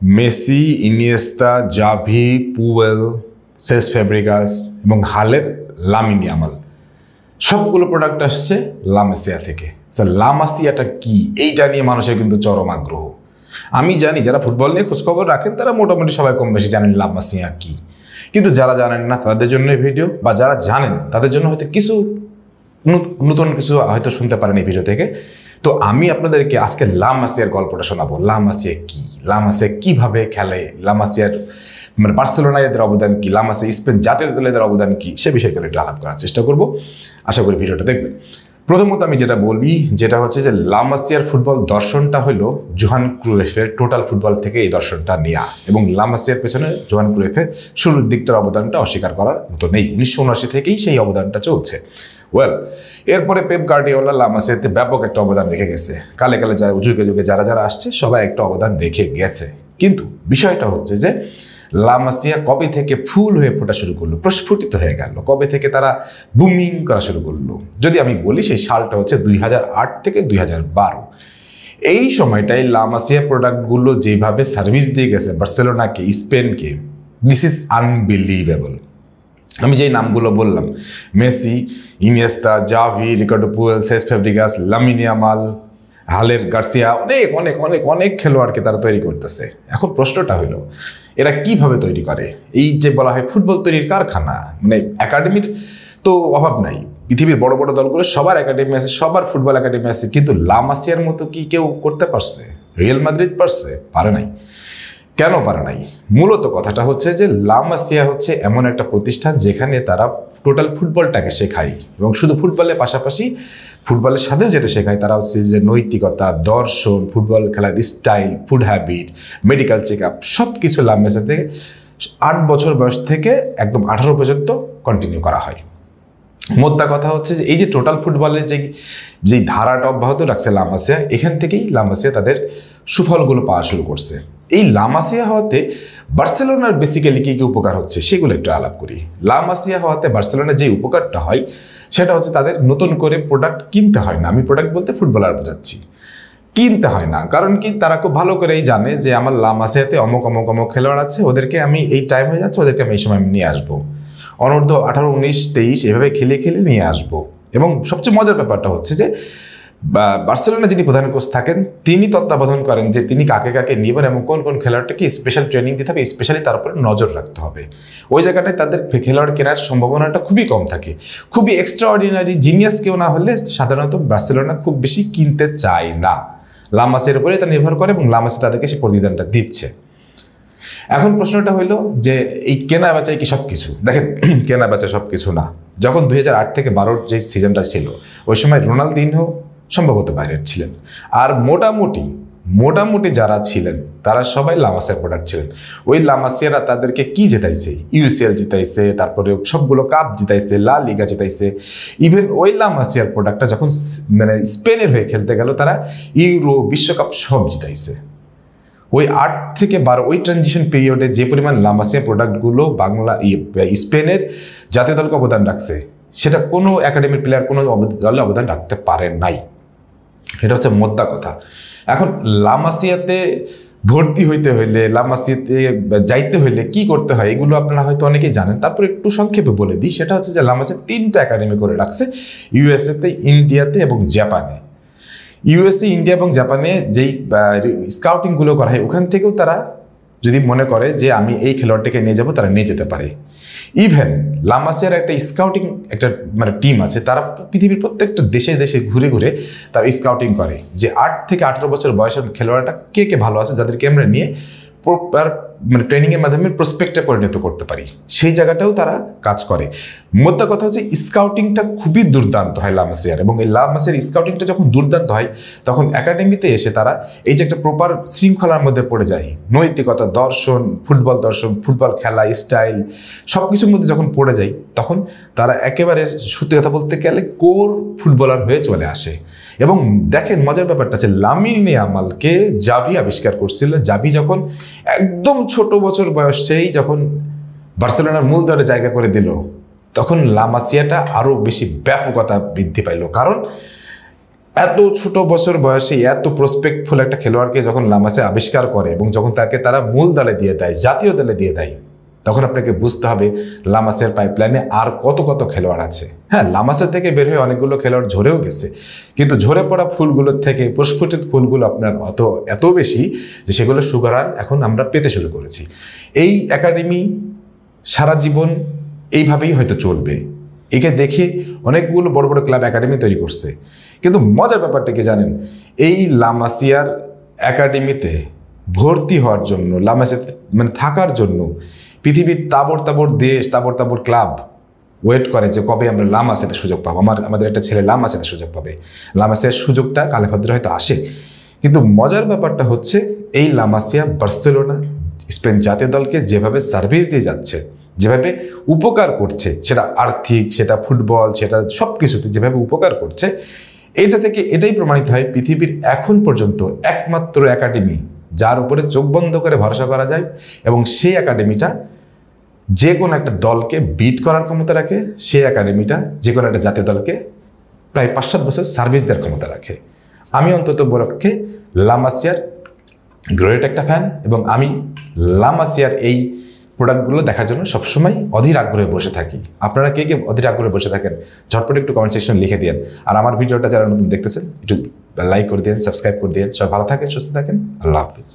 Messi, Iniesta, Xavi, পুয়েল, সেস Fabregas এবং হালের Lamine Yamal সবগুলো প্রোডাক্ট আসছে লা মাসিয়া থেকে। স্যার লা মাসিয়াটা কি, এইটা নিয়ে মানুষের কিন্তু চরম আগ্রহ। আমি জানি যারা ফুটবল নিয়ে খোঁজখবর রাখেন তারা মোটামুটি সবাই কম বেশি জানেন লা মাসিয়া কি, কিন্তু যারা জানেন না তাদের জন্য এই ভিডিও, বা যারা জানেন তাদের জন্য হয়তো কিছু নতুন কিছু হয়তো শুনতে পারেন এই ভিডিও থেকে। তো আমি আপনাদেরকে আজকে লা মাসিয়ার গল্পটা শোনাবো। লা মাসিয়া কি, লা মাসিয়া কিভাবে খেলে, লা মাসিয়ার মানে বার্সেলোনায় এদের অবদান কি, লা মাসিয়া স্পেন জাতীয় দলে এদের অবদান কি, সে বিষয়গুলো একটু আলাপ করার চেষ্টা করব। আশা করি ভিডিওটা দেখবেন। প্রথমত আমি যেটা বলি যেটা হচ্ছে যে লা মাসিয়ার ফুটবল দর্শনটা হলো জোহান ক্রুয়েফের টোটাল ফুটবল থেকে এই দর্শনটা নেয়া, এবং লা মাসিয়ার পেছনে জোহান ক্রুয়েফের শুরুর দিকটার অবদানটা অস্বীকার করার মতো নেই। 1979 থেকেই সেই অবদানটা চলছে। এরপরে পেপ গার্ডিওলা লা মাসিয়াতে ব্যাপক একটা অবদান রেখে গেছে। কালে কালে যায় যুগে যুগে যারা যারা আসছে সবাই একটা অবদান রেখে গেছে। কিন্তু বিষয়টা হচ্ছে যে লা মাসিয়া কবে থেকে ফুল হয়ে ফোটা শুরু করলো, প্রস্ফুটিত হয়ে গেল, কবে থেকে তারা বুমিং করা শুরু করলো, যদি আমি বলি সেই সালটা হচ্ছে 2008 থেকে 2012। এই সময়টাই লা মাসিয়া প্রোডাক্টগুলো যেভাবে সার্ভিস দিয়ে গেছে বার্সেলোনাকে, স্পেনকে, দিস ইজ আনবিলিভেবল। আমি যেই নামগুলো বললাম, মেসি, ইনিয়েস্তা, জাভি, রিকার্ডো পুয়েল, সেস ফ্যাব্রিগাস, লামিন ইয়ামাল, হালের গার্সিয়া, অনেক অনেক অনেক অনেক খেলোয়াড়কে তারা তৈরি করতেছে। এখন প্রশ্নটা হলো এরা কিভাবে তৈরি করে? এই যে বলা হয় ফুটবল তৈরির কারখানা, মানে একাডেমির তো অভাব নাই। পৃথিবীর বড় বড় দলগুলো সবার একাডেমি আছে, সবার ফুটবল একাডেমি আছে, কিন্তু লা মাসিয়ার মতো কি কেউ করতে পারছে? রিয়াল মাদ্রিদ পারছে? পারে নাই। কেন পারে নাই? মূলত কথাটা হচ্ছে যে লা মাসিয়া হচ্ছে এমন একটা প্রতিষ্ঠান যেখানে তারা টোটাল ফুটবলটাকে শেখায়, এবং শুধু ফুটবলের পাশাপাশি ফুটবলের সাথেও যেটা শেখায় তারা হচ্ছে যে নৈতিকতা, দর্শন, ফুটবল খেলার style, food habit, medical check up, সব কিছু লা মাসিয়া থেকে 8 বছর বয়স থেকে একদম 18 পর্যন্ত কন্টিনিউ করা হয়। মোদ্দা কথা হচ্ছে যে এই যে টোটাল ফুটবলের যে ধারাটা অব্যাহত রাখছে লা মাসিয়া, এখান থেকেই লা মাসিয়া তাদের সুফলগুলো পাওয়া শুরু করছে। এই লা মাসিয়া হওয়াতে বার্সেলোনার বেসিক্যালি কি কি উপকার হচ্ছে সেগুলো একটু আলাপ করি। লা মাসিয়া হওয়াতে বার্সেলোনার যে উপকারটা হয় সেটা হচ্ছে তাদের নতুন করে প্রোডাক্ট কিনতে হয় না। আমি প্রোডাক্ট বলতে ফুটবলার বোঝাচ্ছি, কিনতে হয় না। কারণ কি, তারা খুব ভালো করেই জানে যে আমার লা মাসিয়াতে অমুক অমুক অমুক খেলোয়াড় আছে, ওদেরকে আমি এই টাইম হয়ে যাচ্ছে, ওদেরকে আমি এই সময় নিয়ে আসবো, অনূর্ধ্ব 18, 19, 23 এভাবে খেলে খেলে নিয়ে আসবো। এবং সবচেয়ে মজার ব্যাপারটা হচ্ছে যে বার্সেলোনা যিনি প্রধান কোচ থাকেন তিনি তত্ত্বাবধান করেন যে তিনি কাকে কাকে নেবেন এবং কোন কোন খেলোয়াড়টাকে স্পেশাল ট্রেনিং দিতে হবে, স্পেশালি তার উপরে নজর রাখতে হবে। ওই জায়গাটায় তাদের খেলোয়াড় কেনার সম্ভাবনাটা খুবই কম থাকে। খুবই এক্সট্রা অর্ডিনারি জিনিয়াস কেউ না হলে সাধারণত বার্সেলোনা খুব বেশি কিনতে চায় না। লা মাসিয়ার উপরে তা নির্ভর করে এবং লা মাসিয়া তাদেরকে সেই প্রতিদানটা দিচ্ছে। এখন প্রশ্নটা হলো যে এই কেনা বেচাই কি সব কিছু? দেখেন, কেনা বেচা সব কিছু না। যখন 2008 থেকে 12 যে সিজনটা ছিল ওই সময় রোনালদিনহো সম্ভবত বাইরের ছিলেন, আর মোটামুটি যারা ছিলেন তারা সবাই লা মাসিয়ার প্রোডাক্ট ছিলেন। ওই লা মাসিয়ারা তাদেরকে কি জিতাইছে? ইউসিএল জিতাইছে, তারপরে সবগুলো কাপ জিতাইছে, লা লিগা জিতাইছে। ইভেন ওই লা মাসিয়ার প্রোডাক্টটা যখন মানে স্পেনের হয়ে খেলতে গেল তারা ইউরো, বিশ্বকাপ সব জিতাইছে। ওই 8 থেকে 12 ওই ট্রানজিশন পিরিয়ডে যে পরিমাণ লা মাসিয়া প্রোডাক্টগুলো স্পেনের জাতীয় দলকে অবদান রাখছে সেটা কোনো একাডেমির প্লেয়ার কোনো দলে অবদান রাখতে পারে নাই। এটা হচ্ছে মোদ্দা কথা। এখন লা মাসিয়াতে ভর্তি হইতে হইলে, লা মাসিয়াতে যাইতে হইলে কি করতে হয় এগুলো আপনারা হয়তো অনেকেই জানেন, তারপর একটু সংক্ষেপে বলে দিই। সেটা হচ্ছে যে লা মাসিয়া 3টা একাডেমি করে রাখছে, ইউএসএতে, ইন্ডিয়াতে এবং জাপানে। ইউএসএ, ইন্ডিয়া এবং জাপানে যেই স্কাউটিংগুলো করা হয় ওখান থেকেও তারা যদি মনে করে যে আমি এই খেলোয়াড়টাকে নিয়ে যাবো, তারা নিয়ে যেতে পারে। ইভেন লা মাসিয়ার একটা স্কাউটিং একটা মানে টিম আছে, তারা পৃথিবীর প্রত্যেকটা দেশে দেশে ঘুরে ঘুরে তারা স্কাউটিং করে যে 8 থেকে 18 বছর বয়সের খেলোয়াড়টা কে কে ভালো আছে, যাদেরকে আমরা নিয়ে প্রপার মানে ট্রেনিংয়ের মাধ্যমে প্রসপেক্টে পরিণত করতে পারি, সেই জায়গাটাও তারা কাজ করে। মোদ্দা কথা হচ্ছে স্কাউটিংটা খুবই দুর্দান্ত হয় লা মাসিয়ার, এবং এই লা মাসিয়ার স্কাউটিংটা যখন দুর্দান্ত হয় তখন একাডেমিতে এসে তারা এই যে একটা প্রপার শৃঙ্খলার মধ্যে পড়ে যায়, নৈতিকতা, দর্শন, ফুটবল খেলা, স্টাইল সব কিছুর মধ্যে যখন পড়ে যায় তখন তারা একেবারে সত্যি কথা বলতে গেলে কোর ফুটবলার হয়ে চলে আসে। এবং দেখেন মজার ব্যাপারটা আছে, লামিন ইয়ামালকে জাভি আবিষ্কার করছিল। জাভি যখন একদম ছোট বছর বয়সেই যখন বার্সেলোনার মূল দলে জায়গা করে দিল তখন লা মাসিয়াটা আরো বেশি ব্যাপকতা বৃদ্ধি পাইল। কারণ এত ছোট বছর বয়সে এত প্রসপেক্টফুল একটা খেলোয়াড়কে যখন লামাসে আবিষ্কার করে এবং যখন তাকে তারা মূল দলে দিয়ে দেয়, জাতীয় দলে দিয়ে দেয়, তখন আপনাকে বুঝতে হবে লামাসের পাইপলাইনে আর কত কত খেলোয়াড় আছে। হ্যাঁ, লামাসের থেকে বের হয়ে অনেকগুলো খেলোয়াড় ঝরেও গেছে, কিন্তু ঝরে পড়া ফুলগুলোর থেকে প্রস্ফুটিত ফুলগুলো আপনার এত বেশি যে সেগুলো সুগারান এখন আমরা পেতে শুরু করেছি। এই একাডেমি সারা জীবন এইভাবেই হয়তো চলবে। একে দেখে অনেকগুলো বড় বড় ক্লাব একাডেমি তৈরি করছে, কিন্তু মজার ব্যাপারটা কি জানেন, এই লামাসিয়ার একাডেমিতে ভর্তি হওয়ার জন্য, লামাসিয়াতে মানে থাকার জন্য পৃথিবীর তাবড় তাবড় দেশ, তাবড় তাবড় ক্লাব ওয়েট করে যে কবে আমরা লামাসিয়াতে সুযোগ পাবো, আমাদের একটা ছেলে লামাসিয়াতে সুযোগ পাবে। লামাসিয়ার সুযোগটা কালে ভদ্র হয়তো আসে, কিন্তু মজার ব্যাপারটা হচ্ছে এই লামাসিয়া বার্সেলোনা, স্পেন জাতীয় দলকে যেভাবে সার্ভিস দিয়ে যাচ্ছে, যেভাবে উপকার করছে, সেটা আর্থিক, সেটা ফুটবল, সেটা সব কিছুতে যেভাবে উপকার করছে, এটা থেকে এটাই প্রমাণিত হয় পৃথিবীর এখন পর্যন্ত একমাত্র একাডেমি যার উপরে চোখ বন্ধ করে ভরসা করা যায় এবং সেই একাডেমিটা যে কোনো একটা দলকে বিট করার ক্ষমতা রাখে, সেই একাডেমিটা যে কোনো একটা জাতীয় দলকে প্রায় 5-7 বছর সার্ভিস দেওয়ার ক্ষমতা রাখে। আমি অন্তত পক্ষে লামাসিয়ার গ্রেট একটা ফ্যান, এবং আমি লামাসিয়ার এই প্রোডাক্টগুলো দেখার জন্য সবসময় অধীর আগ্রহে বসে থাকি। আপনারা কে কে অধীর আগ্রহে বসে থাকেন ঝটপট একটু কমেন্ট সেকশন লিখে দিন। আর আমার ভিডিওটা যারা নতুন দেখতেছেন একটু লাইক করে দিন, সাবস্ক্রাইব করে দিন। সব ভালো থাকেন, সুস্থ থাকেন, আল্লাহ হাফিজ।